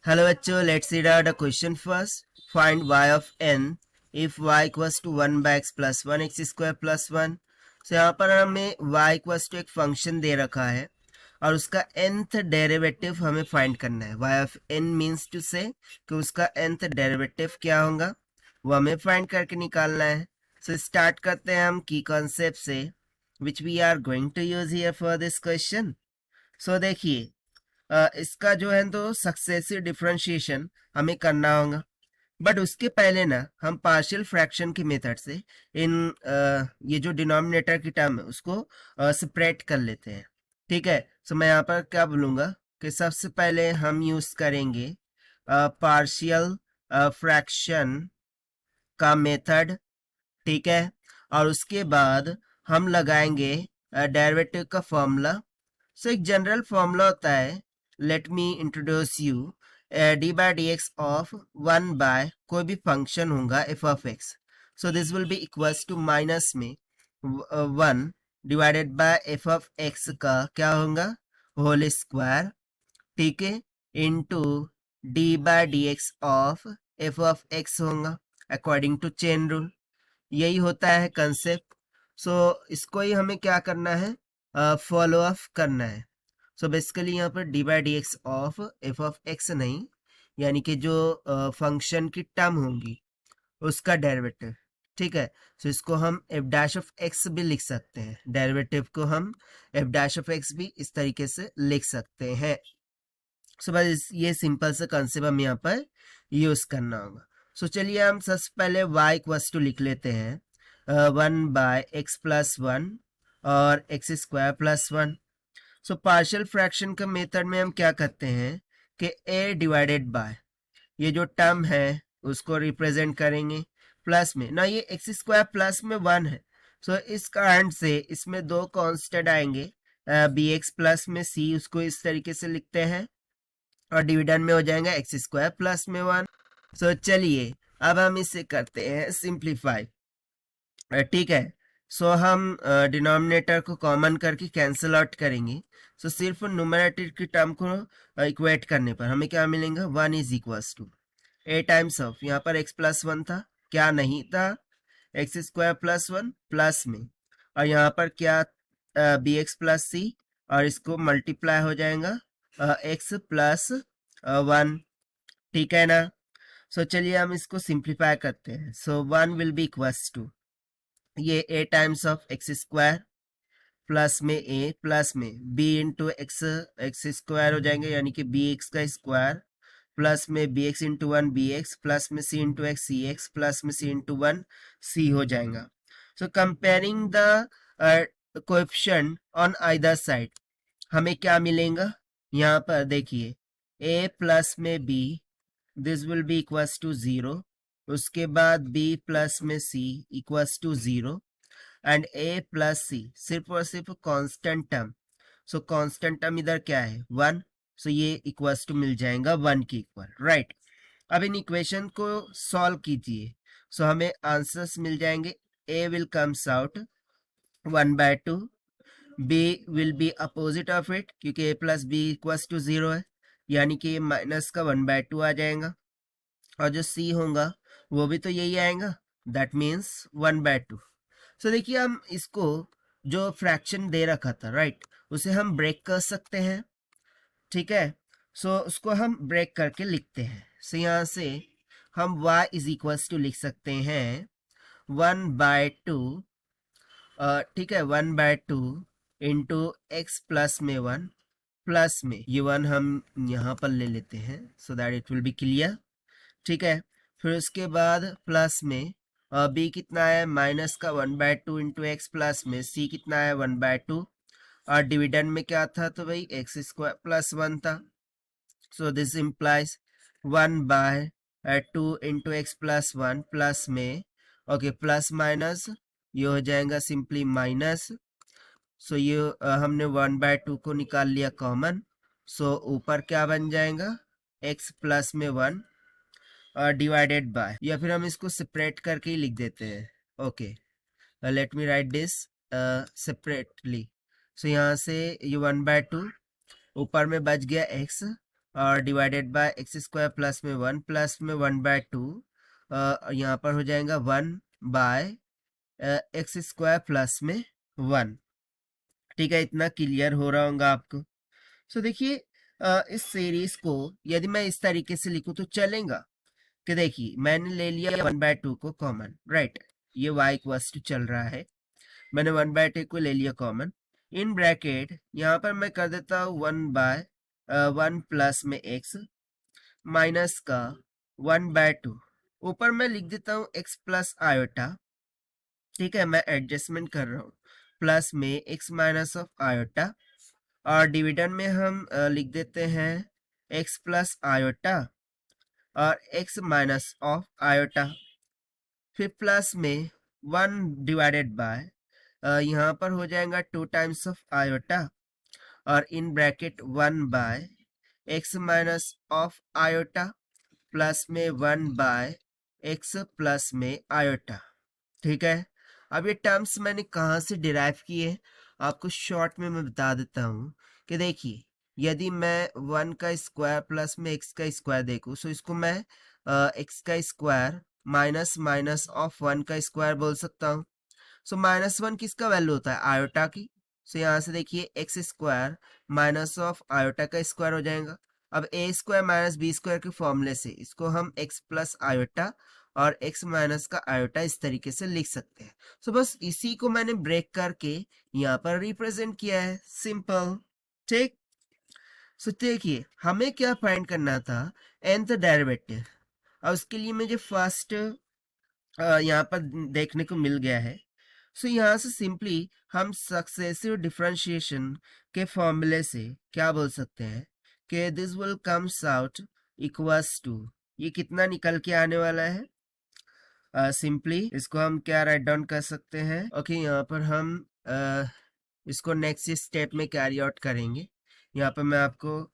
Hello बच्चों, let's read out the question first. Find y of n if y equals to 1 by x plus 1 x square plus 1. So यहाँ पर हमें y equals to एक function दे रखा है और उसका nth डेरिवेटिव हमें फाइंड करना है. y of n means to say कि उसका nth डेरिवेटिव क्या होगा वो हमें फाइंड करके निकालना है. सो स्टार्ट करते हैं हम की कॉन्सेप्ट से which we are going to use here for this question. So देखिए, इसका जो है तो सक्सेसिव डिफरेंशिएशन हमें करना होगा, बट उसके पहले ना हम पार्शियल फ्रैक्शन की मेथड से इन ये जो डिनोमिनेटर की टर्म है उसको सेपरेट कर लेते हैं. ठीक है. सो मैं यहाँ पर क्या बोलूँगा कि सबसे पहले हम यूज करेंगे पार्शियल फ्रैक्शन का मेथड. ठीक है. और उसके बाद हम लगाएंगे डेरिवेटिव का फॉर्मूला. सो एक जनरल फॉर्मूला होता है. Let me introduce you. D by d x of 1 by कोई भी फंक्शन होगा f of x. So this will be equals to minus में 1 divided by f of x का क्या होगा होल स्क्वायर. ठीक है. Into d by d x of f of x होगा अकॉर्डिंग टू चेन रूल. यही होता है कंसेप्ट. सो इसको ही हमें क्या करना है, फॉलो अप करना है. सो बेसिकली यहाँ पर D by D x of f of x नहीं, यानी कि जो फंक्शन की टर्म होंगी उसका डेरिवेटिव. ठीक है. सो इसको हम एफ डैश ऑफ एक्स भी लिख सकते हैं. डेरिवेटिव को हम एफ डैश ऑफ एक्स भी इस तरीके से लिख सकते हैं. सो बस ये सिंपल सा कंसेप्ट हम यहाँ पर यूज करना होगा. सो चलिए हम सबसे पहले y इक्वल्स टू लिख लेते हैं 1 बाय एक्स प्लस 1 और x square plus 1. So partial fraction का मेथड में हम क्या करते हैं कि a डिवाइडेड बाय ये जो टर्म है उसको रिप्रेजेंट करेंगे प्लस में. ना ये एक्स स्क्वायर प्लस में 1 है. सो इस कारण से इसमें दो कांस्टेंट आएंगे बी एक्स प्लस में c, उसको इस तरीके से लिखते हैं और डिविडेंड में हो जाएगा एक्स स्क्वायर प्लस में 1. सो चलिए अब हम इसे करते हैं सिंप्लीफाई. ठीक है. सो हम डिनोमिनेटर को कॉमन करके कैंसिल आउट करेंगे. सो सिर्फ न्यूमरेटर की टर्म को इक्वेट करने पर हमें क्या मिलेगा 1 is equals to a times of यहाँ पर x प्लस 1 था, क्या नहीं था, एक्स स्क्वायर प्लस 1 प्लस में, और यहाँ पर क्या बी एक्स प्लस सी, और इसको मल्टीप्लाई हो जाएगा एक्स प्लस 1. ठीक है ना. सो चलिए हम इसको सिंप्लीफाई करते हैं. So 1 will be equals to ये a times of x square plus में ए प्लस में b into x x square हो जाएंगे, यानी कि बी एक्स का स्क्वायर प्लस में b x into 1 b x plus में c into x c x plus में सी इंटू 1 सी हो जाएगा. So comparing the coefficient on either side हमें क्या मिलेगा. यहाँ पर देखिए a प्लस में b this will be equals to 0. उसके बाद b प्लस में c equals to 0 and a plus c सिर्फ और सिर्फ constant term. So constant term इधर क्या है 1. सो ये इक्वल्स टू मिल जाएगा 1 के इक्वल. राइट. अब इन इक्वेशन को सॉल्व कीजिए. सो हमें आंसर्स मिल जाएंगे. a will comes out 1/2. b will be opposite of it क्योंकि a plus b equals to 0 है, यानी कि ये माइनस का 1/2 आ जाएगा. और जो c होगा वो भी तो यही आएगा, दैट मीन्स 1/2. सो देखिए हम इसको जो फ्रैक्शन दे रखा था राइट उसे हम ब्रेक कर सकते हैं. ठीक है. सो उसको हम ब्रेक करके लिखते हैं. सो यहाँ से हम y इज इक्वल्स टू लिख सकते हैं 1/2. ठीक है 1/2 इंटू एक्स प्लस में 1 प्लस में ये 1 हम यहाँ पर ले लेते हैं so that it will be clear. ठीक है. फिर उसके बाद प्लस में b कितना है माइनस का 1/2 इंटू एक्स प्लस में c कितना है 1/2 और डिविडेंड में क्या था तो भाई एक्स स्क्वायर प्लस 1 था. So this implies 1/2 into x plus 1 plus में ओके प्लस माइनस ये हो जाएगा सिंपली माइनस. सो ये हमने 1/2 को निकाल लिया कॉमन. सो ऊपर क्या बन जाएगा x प्लस में 1 डिवाइडेड बाय, या फिर हम इसको सेपरेट करके ही लिख देते हैं. Okay let me write this separately. So यहाँ से ये 1/2 ऊपर में बच गया x और divided by x square plus में 1/2 यहाँ पर हो जाएगा 1/x स्क्वायर प्लस में 1। ठीक है, इतना क्लियर हो रहा होगा आपको। सो देखिए इस सीरीज को यदि मैं इस तरीके से लिखूं तो चलेगा कि देखिए मैंने ले लिया 1/2 को कॉमन, राइट। ये y इक्वल्स टू चल रहा है, मैंने 1/2 को ले लिया कॉमन। इन ब्रैकेट यहाँ पर मैं कर देता हूँ 1/1 प्लस में x माइनस का 1/2, ऊपर मैं लिख देता हूँ x प्लस आयोटा। ठीक है, मैं एडजस्टमेंट कर रहा हूँ, प्लस में x माइनस ऑफ आयोटा, और डिविडेंड में हम लिख देते हैं x प्लस आयोटा और x माइनस ऑफ आयोटा, फिर प्लस में 1 डिवाइडेड बाय यहाँ पर हो जाएगा 2 टाइम्स ऑफ आयोटा और in bracket 1/x minus of iota plus में 1/x प्लस में आयोटा। ठीक है, अब ये टर्म्स मैंने कहाँ से डिराइव किए आपको शॉर्ट में मैं बता देता हूँ कि देखिए यदि मैं 1 का स्क्वायर प्लस में x का स्क्वायर देखूँ, सो इसको मैं x का स्क्वायर माइनस माइनस ऑफ 1 का स्क्वायर बोल सकता हूँ। सो -1 किसका वैल्यू होता है, आयोटा की। सो यहाँ से देखिए x square minus of iota का स्क्वायर हो जाएगा। अब ए स्क्वायर माइनस बी स्क्वायर के फॉर्मूले से इसको हम एक्स प्लस आयोटा और एक्स माइनस का आयोटा इस तरीके से लिख सकते हैं। सो बस इसी को मैंने ब्रेक करके यहाँ पर रिप्रेजेंट किया है, सिंपल। ठीक, सो देखिए हमें क्या फाइंड करना था, nth डेरिवेटिव। और उसके लिए मुझे फर्स्ट यहाँ पर देखने को मिल गया है। सो यहाँ से सिंपली हम सक्सेसिव डिफरेंशिएशन के फॉर्मूले से क्या बोल सकते हैं कि this will comes out equals to, ये कितना निकल के आने वाला है, सिंपली इसको हम क्या राइट डाउन कर सकते हैं। ओके, यहाँ पर हम इसको नेक्स्ट स्टेप में कैरी आउट करेंगे। यहाँ पर मैं आपको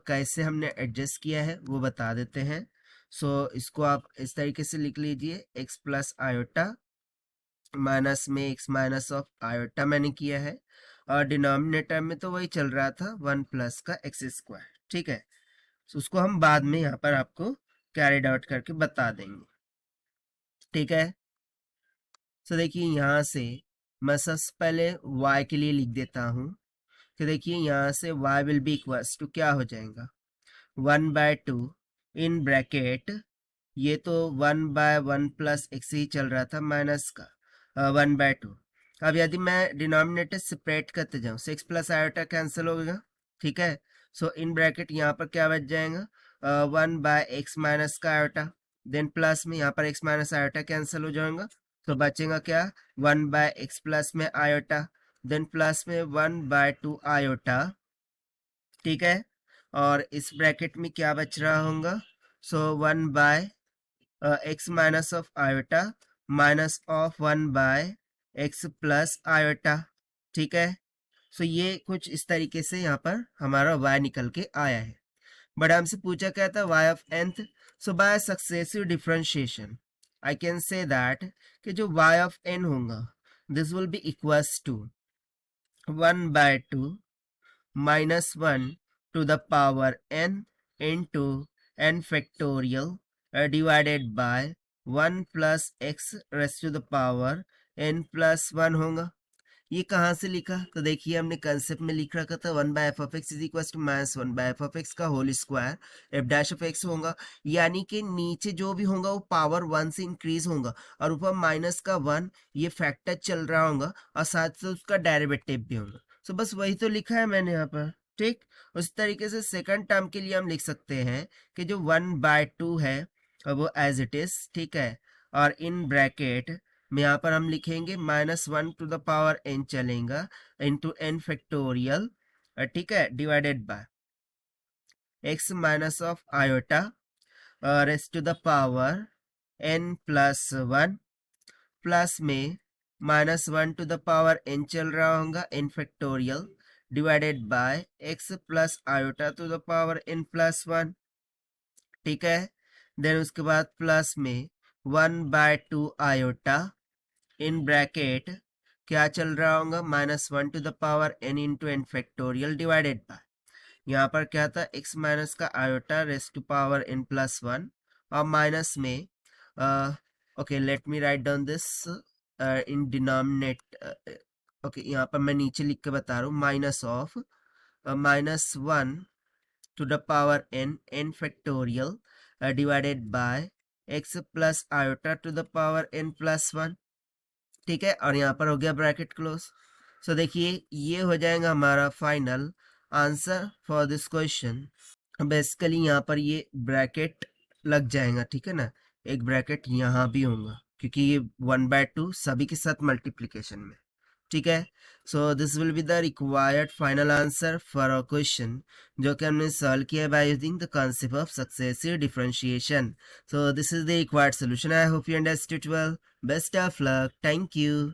कैसे हमने एडजस्ट किया है वो बता देते हैं। सो इसको आप इस तरीके से लिख लीजिए, x प्लस आयोटा माइनस में x माइनस ऑफ आयोटा मैंने किया है, और डिनोमिनेटर में तो वही चल रहा था 1 प्लस का एक्स स्क्वायर। ठीक है, so उसको हम बाद में यहाँ पर आपको कैरिड आउट करके बता देंगे। ठीक है, तो देखिए यहाँ से मैं सबसे पहले y के लिए लिख देता हूँ कि देखिए यहाँ से y will be equals to क्या हो जाएगा, 1/2 इन ब्रैकेट, ये तो 1/1 प्लस एक्स ही चल रहा था माइनस का 1/2। अब यदि मैं डिनोमिनेटर सेपरेट करते जाऊँ, 6 प्लस आयोटा कैंसिल हो गया। ठीक है, सो इन ब्रैकेट यहाँ पर क्या बच जाएगा, 1/x माइनस का आयोटा, देन प्लस में यहाँ पर x माइनस आयोटा कैंसिल हो जाएगा, तो बचेगा क्या, 1/x प्लस में आयोटा, देन प्लस में 1/2 आयोटा। ठीक है, और इस ब्रैकेट में क्या बच रहा होगा, सो 1/x minus of iota minus of 1/x plus iota. ठीक है, सो ये कुछ इस तरीके से यहाँ पर हमारा y निकल के आया है। बट हमसे पूछा क्या था, y ऑफ nth। So by successive differentiation I can say that कि जो y ऑफ n होगा this will be equals to 1/2 minus 1 to the power n into n factorial divided by 1 plus x raised to the power n plus 1 होगा। ये कहाँ से लिखा, तो देखिए हमने कंसेप्ट में लिख रखा था 1/f(x) is equal to -1/f(x) का होल स्क्वायर f' होगा, यानी कि नीचे जो भी होगा वो पावर 1 से इंक्रीज होगा और ऊपर माइनस का 1 ये फैक्टर चल रहा होगा और साथ साथ उसका डेरिवेटिव भी होगा। सो बस वही तो लिखा है मैंने यहाँ पर। ठीक, उस तरीके से सेकंड टर्म के लिए हम लिख सकते हैं कि जो 1/2 है वो एज इट इज। ठीक है, और इन ब्रैकेट में यहाँ पर हम लिखेंगे -1 टू द पावर n चलेगा इंटू n फैक्टोरियल, ठीक है, divided by x minus of iota raised to the power n plus 1 plus में -1 टू द पावर n चल रहा होगा n factorial divided by x plus iota to the power n plus 1। ठीक है, then उसके बाद प्लस में 1/2 iota in bracket क्या चल रहा होगा, -1 to the power n into n factorial divided by यहाँ पर क्या था, x माइनस का iota raised to power n plus 1 और माइनस में okay let me write down this in denominate okay, यहाँ पर मैं नीचे लिख के बता रहा हूँ, minus of minus 1 to the power n factorial divided by x plus iota to the power n plus 1। ठीक है, और यहाँ पर हो गया ब्रैकेट क्लोज। सो देखिए ये हो जाएगा हमारा final answer for this question. Basically यहाँ पर ये ब्रैकेट लग जाएगा, ठीक है ना, एक ब्रैकेट यहाँ भी होगा क्योंकि ये 1/2 सभी के साथ मल्टीप्लीकेशन में। ठीक है, सो this will be the required final answer for a question जो कि हमने सॉल्व किया by using the concept of successive differentiation. So this is the required solution. I hope you understood well. Best of luck. Thank you.